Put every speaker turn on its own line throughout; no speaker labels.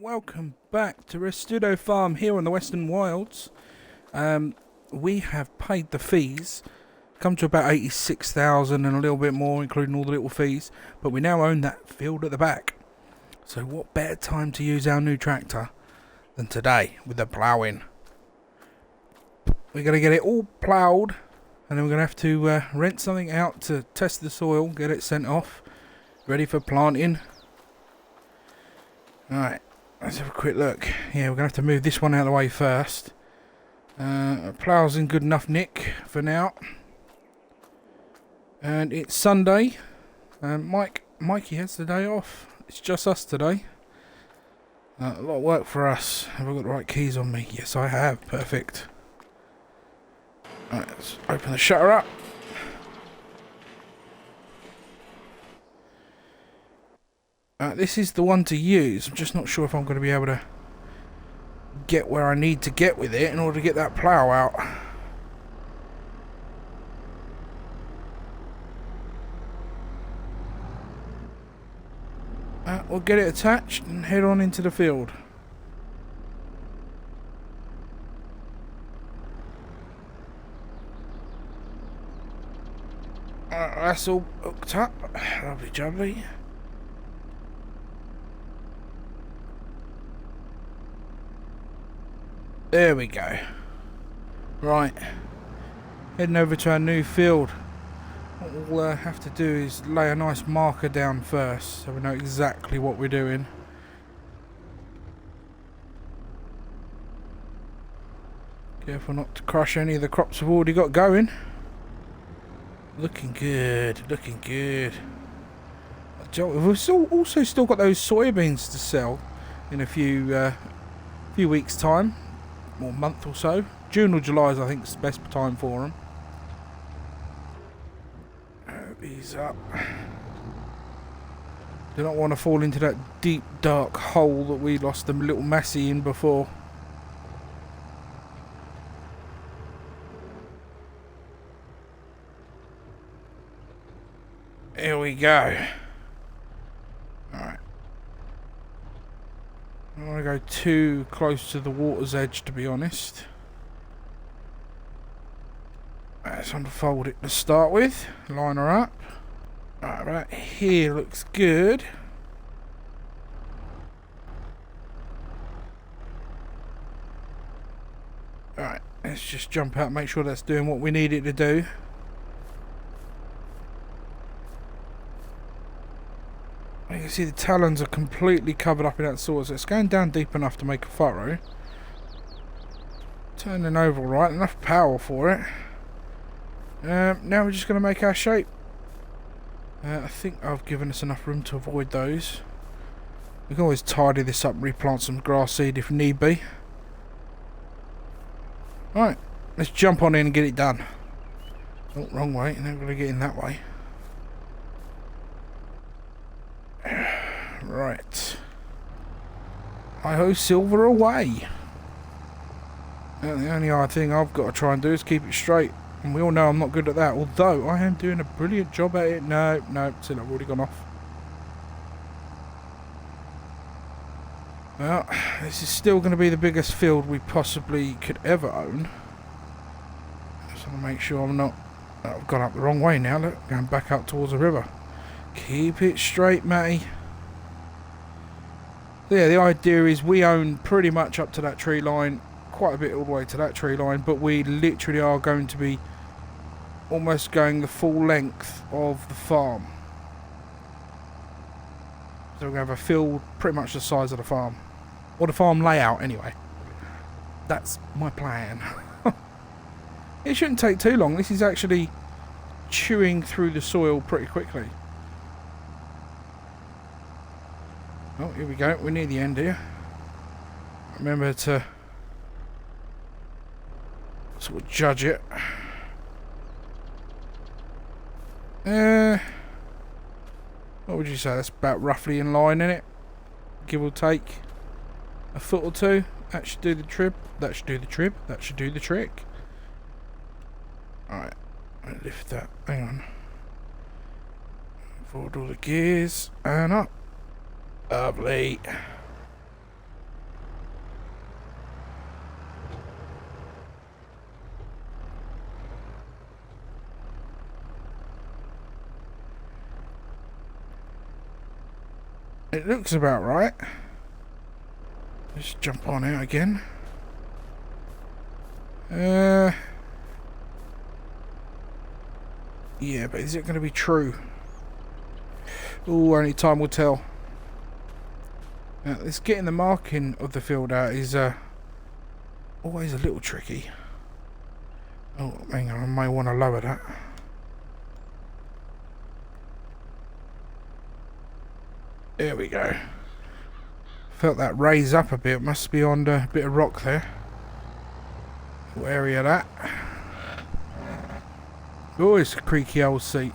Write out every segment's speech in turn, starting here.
welcome back to Restudo Farm here on the Western Wilds. We have paid the fees, come to about 86,000 and a little bit more, including all the little fees, but we now own that field at the back. So what better time to use our new tractor than today with the ploughing. We're going to get it all ploughed, and then we're going to have to rent something out to test the soil, get it sent off, ready for planting. Alright, let's have a quick look. Yeah, we're going to have to move this one out of the way first. Plough's in good enough nick for now. And it's Sunday. Mikey has the day off. It's just us today. A lot of work for us. Have I got the right keys on me? Yes, I have. Perfect. Alright, let's open the shutter up. This is the one to use. I'm just not sure if I'm going to be able to get where I need to get with it in order to get that plough out. We'll get it attached and head on into the field. That's all hooked up. Lovely jubbly. There we go. Right. Heading over to our new field. What we'll have to do is lay a nice marker down first so we know exactly what we're doing. Careful not to crush any of the crops we've already got going. Looking good, looking good. We've also still got those soybeans to sell in a few weeks' time. Or month or so. June or July is, I think, the best time for them. Ease up. Do not want to fall into that deep dark hole that we lost the little Massey in before. Here we go. Alright. I don't want to go too close to the water's edge, to be honest. Let's unfold it to start with. Line her up. Right here looks good. Alright, let's just jump out and make sure that's doing what we need it to do. You can see the talons are completely covered up in that soil, so it's going down deep enough to make a furrow. Turning over alright, enough power for it. Now we're just going to make our shape. I think I've given us enough room to avoid those. We can always tidy this up and replant some grass seed if need be. Right, let's jump on in and get it done. Oh, wrong way, now we're going to get in that way. Right. Hi-ho, silver away. And the only other thing I've got to try and do is keep it straight. And we all know I'm not good at that, although I am doing a brilliant job at it. No, still I've already gone off. Well, this is still going to be the biggest field we possibly could ever own. Just want to make sure I'm not... I've gone up the wrong way now, look. Going back up towards the river. Keep it straight, Matty. So yeah, the idea is we own pretty much up to that tree line. Quite a bit all the way to that tree line. But we literally are going to be almost going the full length of the farm. So we're going to have a field pretty much the size of the farm. Or the farm layout anyway. That's my plan. It shouldn't take too long. This is actually chewing through the soil pretty quickly. Oh, here we go. We're near the end here. Remember to sort of judge it. What would you say? That's about roughly in line, innit? Give or take a foot or two. That should do the trip. That should do the trip. That should do the trick. Alright. Lift that. Hang on. Forward all the gears. And up. Lovely. It looks about right. Let's jump on out again. Yeah, but is it going to be true? Oh, only time will tell. Now, this getting the marking of the field out is always a little tricky. Oh, hang on, I may want to lower that. There we go. Felt that raise up a bit. Must be on a bit of rock there. What area that? Oh, it's a creaky old seat.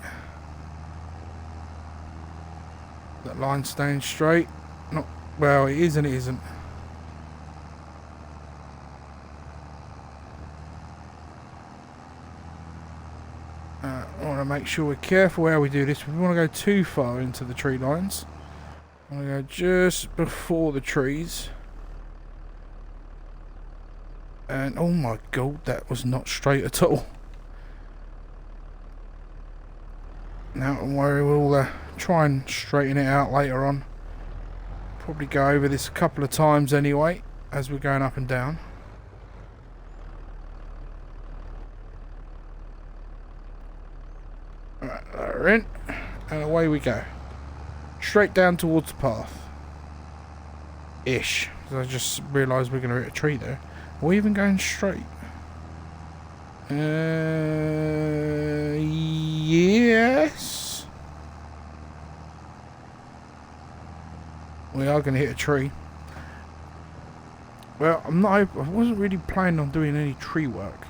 That line staying straight. Not well, it is and it isn't. I want to make sure we're careful how we do this. We want to go too far into the tree lines. I want to go just before the trees. And oh my god, that was not straight at all. Now don't worry, we'll try and straighten it out later on. Probably go over this a couple of times anyway, as we're going up and down. Alright, we're in, and away we go. Straight down towards the path. Ish. I just realised we're going to hit a tree there. Are we even going straight? Yes. We are going to hit a tree. Well, I wasn't really planning on doing any tree work.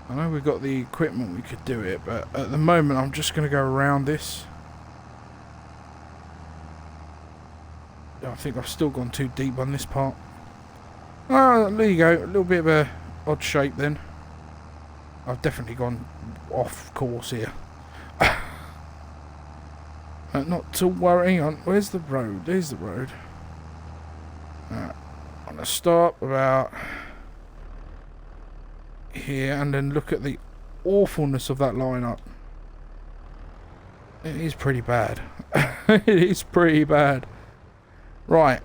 I know we've got the equipment, we could do it, but at the moment I'm just going to go around this. I think I've still gone too deep on this part. Oh, there you go. A little bit of a odd shape then. I've definitely gone off course here. Not to worry. Hang on. Where's the road? There's the road. I'm going to stop about here and then look at the awfulness of that lineup. It is pretty bad. It is pretty bad. Right.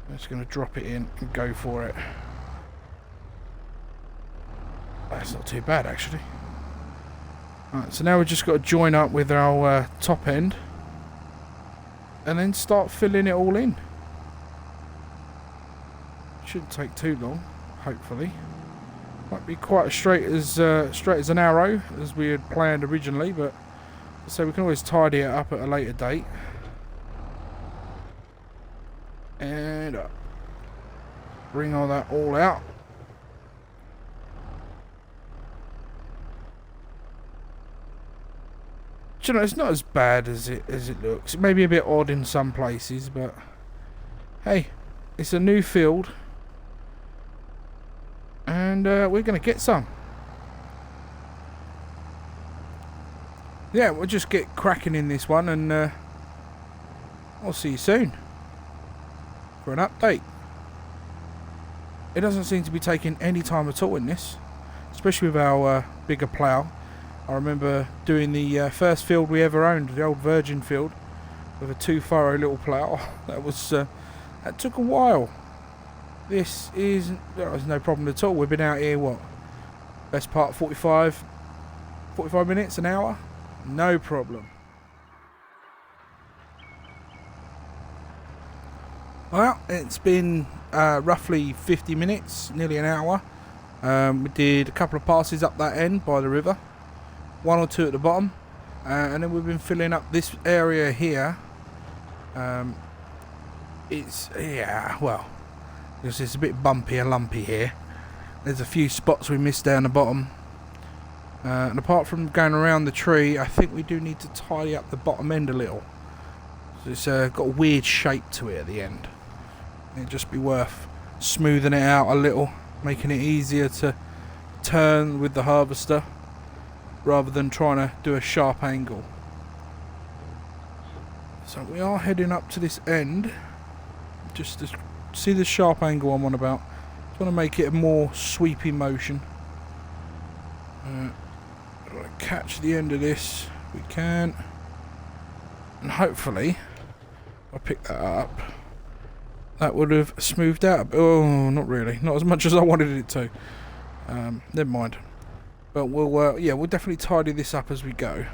I'm just going to drop it in and go for it. That's not too bad actually. Right, so now we've just got to join up with our top end and then start filling it all in. Shouldn't take too long, hopefully. Might be quite as straight as an arrow as we had planned originally, but so we can always tidy it up at a later date. And up. Bring all that all out. Do you know, it's not as bad as it looks. It may be a bit odd in some places, but hey, it's a new field, and we're going to get some. Yeah, we'll just get cracking in this one, and I'll see you soon for an update. It doesn't seem to be taking any time at all in this, especially with our bigger plough. I remember doing the first field we ever owned, the old Virgin field, with a 2-furrow little plough. That was that took a while. This is there's no problem at all. We've been out here what, best part 45 minutes, an hour, no problem. Well, it's been roughly 50 minutes, nearly an hour. We did a couple of passes up that end by the river, 1 or 2 at the bottom, and then we've been filling up this area here. It's a bit bumpy and lumpy here. There's a few spots we missed down the bottom, and apart from going around the tree, I think we do need to tidy up the bottom end a little. So it's got a weird shape to it at the end. It'd just be worth smoothing it out a little, making it easier to turn with the harvester rather than trying to do a sharp angle. So we are heading up to this end just to see the sharp angle I'm on about. Just want to make it a more sweepy motion. I want to catch the end of this if we can. And hopefully, I'll pick that up. That would have smoothed out. Oh, not really. Not as much as I wanted it to. Never mind. But we'll definitely tidy this up as we go.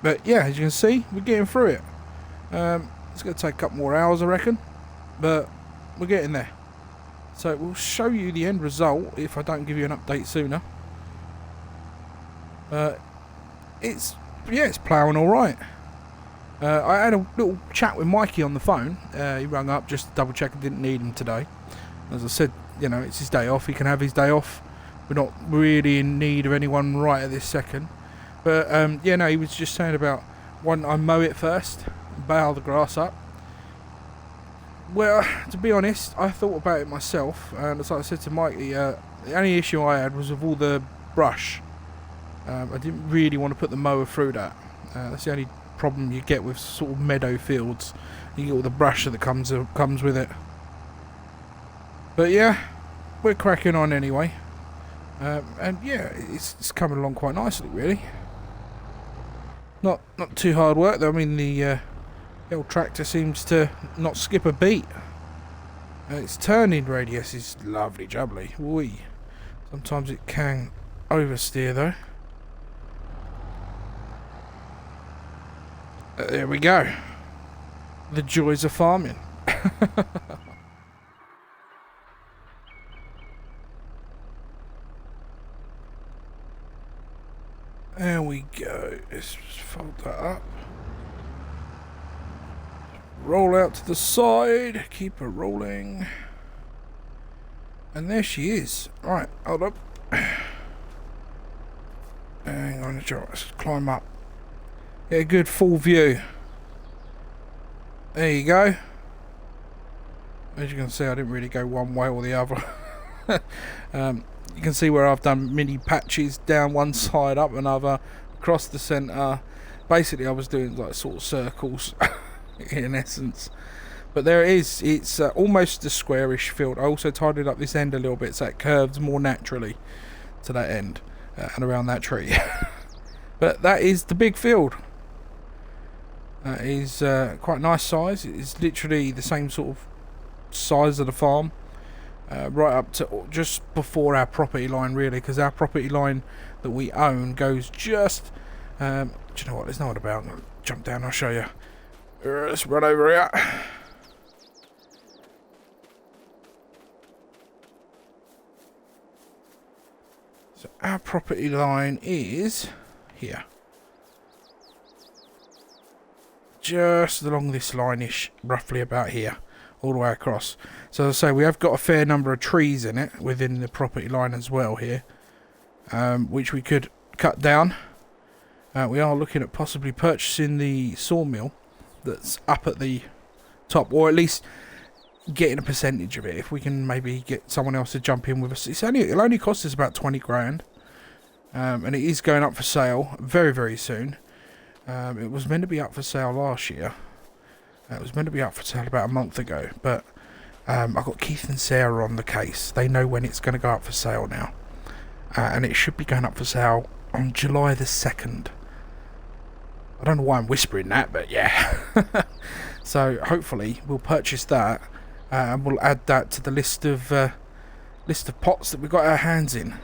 But yeah, as you can see, we're getting through it. It's going to take a couple more hours, I reckon. But we're getting there. So we'll show you the end result if I don't give you an update sooner. It's ploughing all right. I had a little chat with Mikey on the phone. He rang up just to double check I didn't need him today. As I said, it's his day off. He can have his day off. We're not really in need of anyone right at this second. But he was just saying about why don't I mow it first, bale the grass up. Well, to be honest, I thought about it myself, and as I said to Mikey, the only issue I had was with all the brush. I didn't really want to put the mower through that. That's the only problem you get with sort of meadow fields. You get all the brush that comes with it. But yeah, we're cracking on anyway. And yeah, it's coming along quite nicely, really. Not too hard work though. I mean, the old tractor seems to not skip a beat. Its turning radius is lovely jubbly. Wee. Sometimes it can oversteer though. There we go. The joys of farming. There we go. Let's just fold that up. Roll out to the side. Keep her rolling. And there she is. Right, hold up. Hang on, let's climb up. Get a good full view. There you go. As you can see, I didn't really go one way or the other. You can see where I've done mini patches down one side, up another, across the centre. Basically, I was doing like sort of circles in essence. But there it is. It's almost a squarish field. I also tidied up this end a little bit so it curves more naturally to that end and around that tree. But that is the big field. That is quite a nice size. It's literally the same sort of size of the farm. Right up to just before our property line, really, because our property line that we own goes just do you know what, there's no one about. I'm gonna jump down, I'll show you. Let's run over here. So our property line is here, just along this line-ish, roughly about here, all the way across. So as I say, we have got a fair number of trees in it within the property line as well here, which we could cut down. We are looking at possibly purchasing the sawmill that's up at the top, or at least getting a percentage of it. If we can maybe get someone else to jump in with us, it'll only cost us about 20 grand, and it is going up for sale very, very soon. It was meant to be up for sale last year. It was meant to be up for sale about a month ago, but I've got Keith and Sarah on the case. They know when it's going to go up for sale now, and it should be going up for sale on July the 2nd. I don't know why I'm whispering that, but yeah. So hopefully we'll purchase that, and we'll add that to the list of pots that we've got our hands in.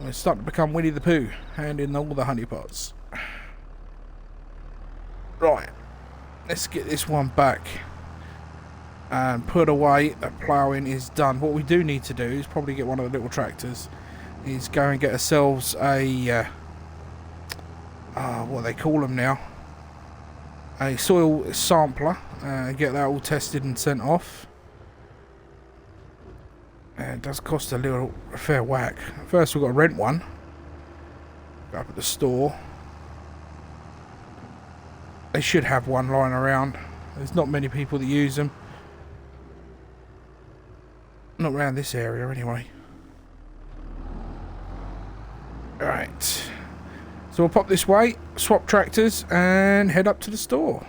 We're starting to become Winnie the Pooh, hand in all the honey pots. Right, let's get this one back and put away. That ploughing is done. What we do need to do is probably get one of the little tractors, is go and get ourselves a what do they call them now, a soil sampler, and get that all tested and sent off. And it does cost a fair whack. First we've got to rent one, go up at the store. They should have one lying around. There's not many people that use them, not around this area anyway. Right, so we'll pop this way, swap tractors, and head up to the store.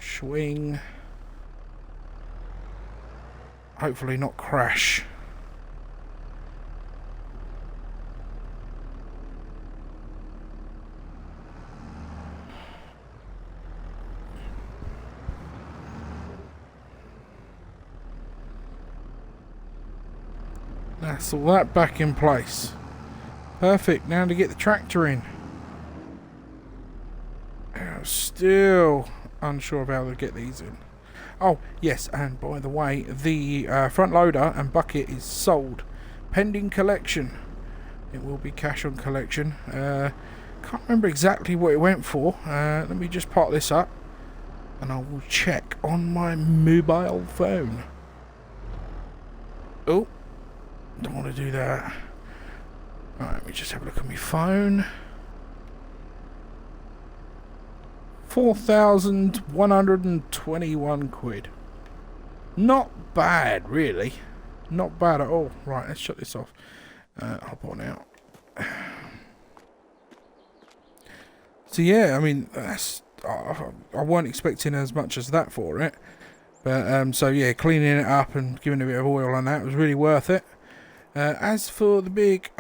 Swing. Hopefully not crash. That's all that back in place. Perfect. Now to get the tractor in. Still unsure of how to get these in. Oh, yes, and by the way, the front loader and bucket is sold. Pending collection. It will be cash on collection. Can't remember exactly what it went for. Let me just park this up. And I will check on my mobile phone. Oh, don't want to do that. Alright, let me just have a look at my phone. 4,121 quid. Not bad, really. Not bad at all. Right, let's shut this off. Hop on out. So yeah, I mean, that's I weren't expecting as much as that for it. But so yeah, cleaning it up and giving it a bit of oil on that was really worth it. As for the big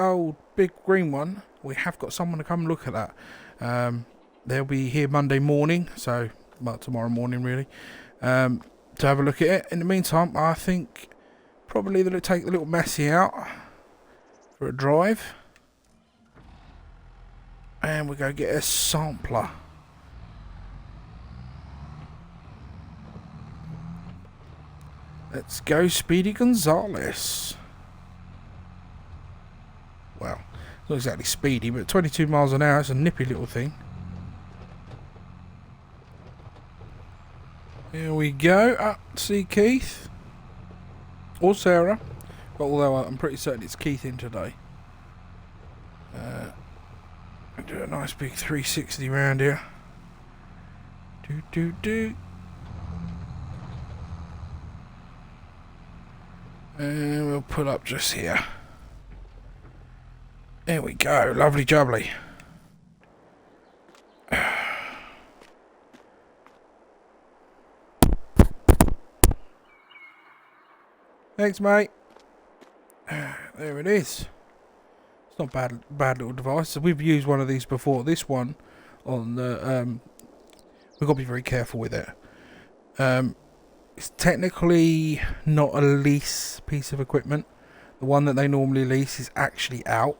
green one, we have got someone to come look at that. They'll be here Monday morning, so well, tomorrow morning really, to have a look at it. In the meantime, I think probably they'll take the little Massey out for a drive, and we'll go get a sampler. Let's go, Speedy Gonzales. Well, not exactly speedy, but 22 miles an hour, it's a nippy little thing. Here we go, up to see Keith. Or Sarah. But although I'm pretty certain it's Keith in today. Do a nice big 360 round here. Do. And we'll pull up just here. There we go, lovely jubbly. Thanks, mate. There it is. It's not bad little device. So we've used one of these before. This one on the we've got to be very careful with it. It's technically not a lease piece of equipment. The one that they normally lease is actually out,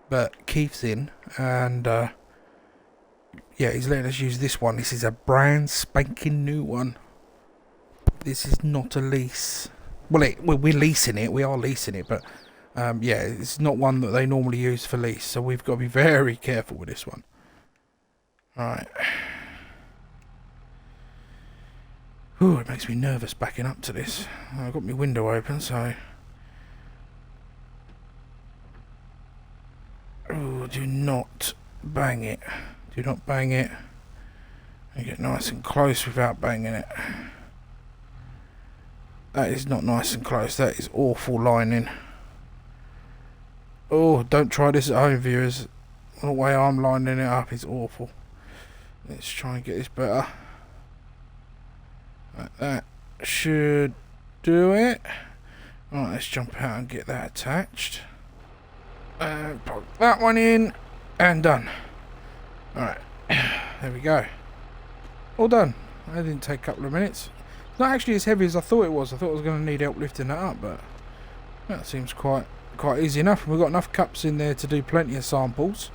but Keith's in, and yeah, he's letting us use this one. This is a brand spanking new one. This is not a lease. Well, we're leasing it. We are leasing it, but yeah, it's not one that they normally use for lease. So we've got to be very careful with this one. All right. Ooh, it makes me nervous backing up to this. I've got my window open, so... Ooh, do not bang it. Do not bang it. And get nice and close without banging it. That is not nice and close. That is awful lining. Oh, don't try this at home, viewers. The way I'm lining it up is awful. Let's try and get this better. That should do it. Right, let's jump out and get that attached. And plug that one in. And done. Alright. There we go. All done. That didn't take a couple of minutes. It's not actually as heavy as I thought it was. I thought I was going to need help lifting that up, but that seems quite easy enough. We've got enough cups in there to do plenty of samples.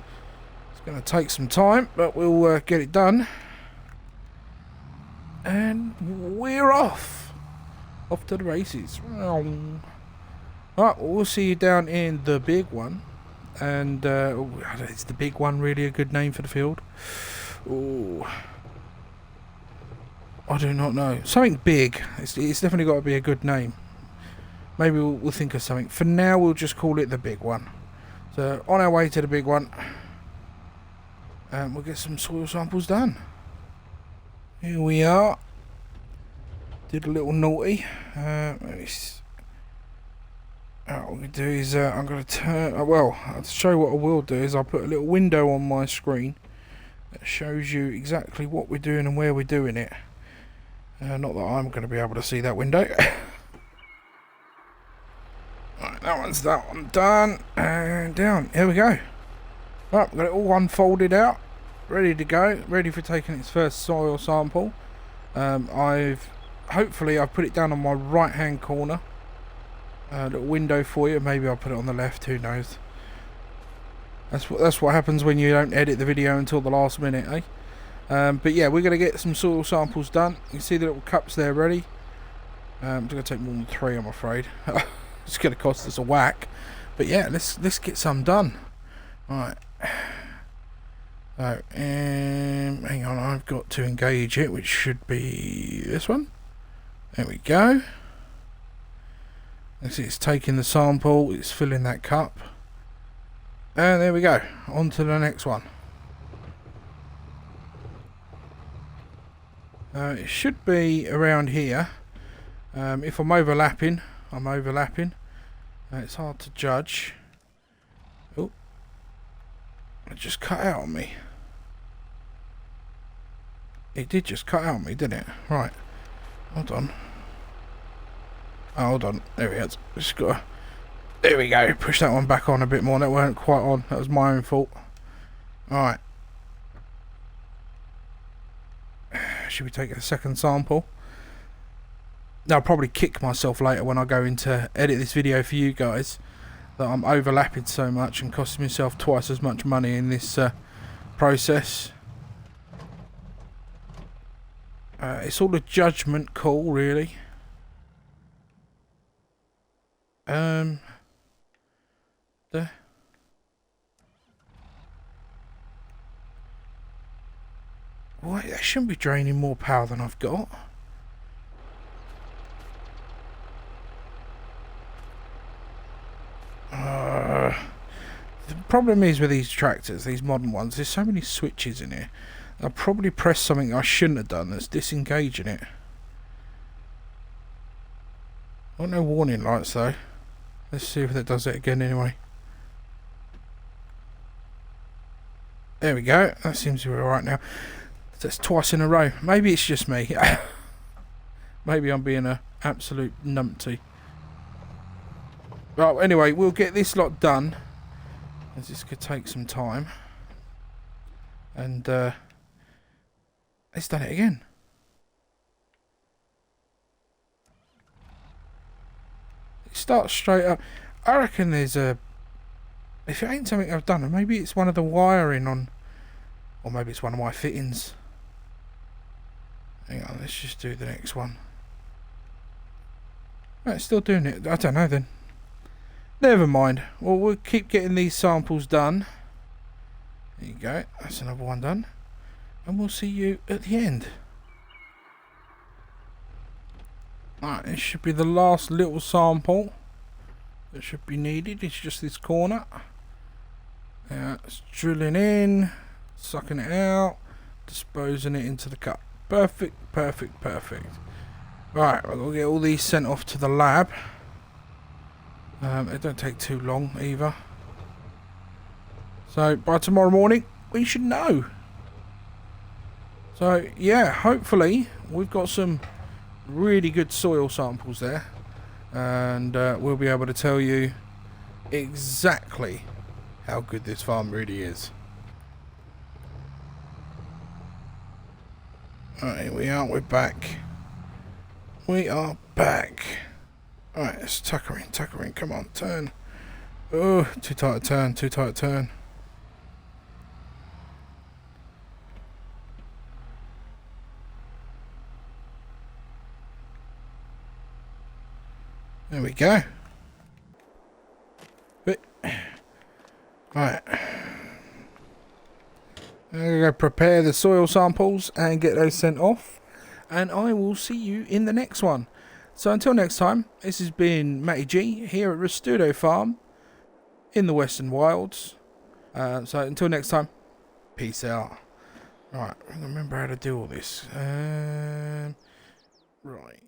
It's going to take some time, but we'll get it done. And we're off to the races. Right, we'll see you down in the big one. And is the big one really a good name for the field? Oh, I do not know. Something big. It's definitely got to be a good name. Maybe we'll think of something. For now, we'll just call it the big one. So on our way to the big one, and we'll get some soil samples done. Here we are. Did a little naughty. What we can do is I'm going to turn. Well, to show what I will do is I'll put a little window on my screen that shows you exactly what we're doing and where we're doing it. Not that I'm going to be able to see that window. Right, that one done and down. Here we go. Right, we've got it all unfolded out. Ready to go, ready for taking its first soil sample. Hopefully I've put it down on my right hand corner, A little window for you. Maybe I'll put it on the left. Who knows? That's what happens when you don't edit the video until the last minute, eh? But yeah, we're going to get some soil samples done. You can see the little cups there ready. It's going to take more than 3, I'm afraid. It's going to cost us a whack. But yeah, let's get some done. Right. So, hang on, I've got to engage it, which should be this one. There we go. It's taking the sample, it's filling that cup. And there we go. On to the next one. It should be around here. If I'm overlapping, I'm overlapping. It's hard to judge. Oh, it just cut out on me. It did just cut out on me, didn't it? Right. Hold on. Oh, hold on. There we go. Just got to... There we go. Push that one back on a bit more. That weren't quite on. That was my own fault. Alright. Should we take a second sample? I'll probably kick myself later when I go in to edit this video for you guys that I'm overlapping so much and costing myself twice as much money in this process. It's all a judgment call, really. There. Wait, that shouldn't be draining more power than I've got. The problem is with these tractors, these modern ones, there's so many switches in here. I'll probably press something I shouldn't have done that's disengaging it. Got no warning lights though. Let's see if that does it again anyway. There we go. That seems to be alright now. That's twice in a row. Maybe it's just me. Maybe I'm being an absolute numpty. Well, anyway, we'll get this lot done, as this could take some time. And it's done it again. It starts straight up. I reckon there's a... If it ain't something I've done, maybe it's one of the wiring on... Or maybe it's one of my fittings. Hang on, let's just do the next one. Right, it's still doing it. I don't know then. Never mind. Well, we'll keep getting these samples done. There you go. That's another one done. And we'll see you at the end. Right, this should be the last little sample that should be needed. It's just this corner. It's drilling in, sucking it out, disposing it into the cup. Perfect, perfect, perfect. Right, we're going to get all these sent off to the lab. It don't take too long either. So by tomorrow morning we should know. So yeah, hopefully we've got some really good soil samples there, and we'll be able to tell you exactly how good this farm really is. Alright, here we are, we're back. We are back. Alright, let's tuck her in, come on, turn. Oh, too tight a turn, too tight a turn. There we go. Right. I'm going to go prepare the soil samples and get those sent off. And I will see you in the next one. So until next time, this has been Matty G here at Restudo Farm in the Western Wilds. So until next time, peace out. Right, remember how to do all this. Right.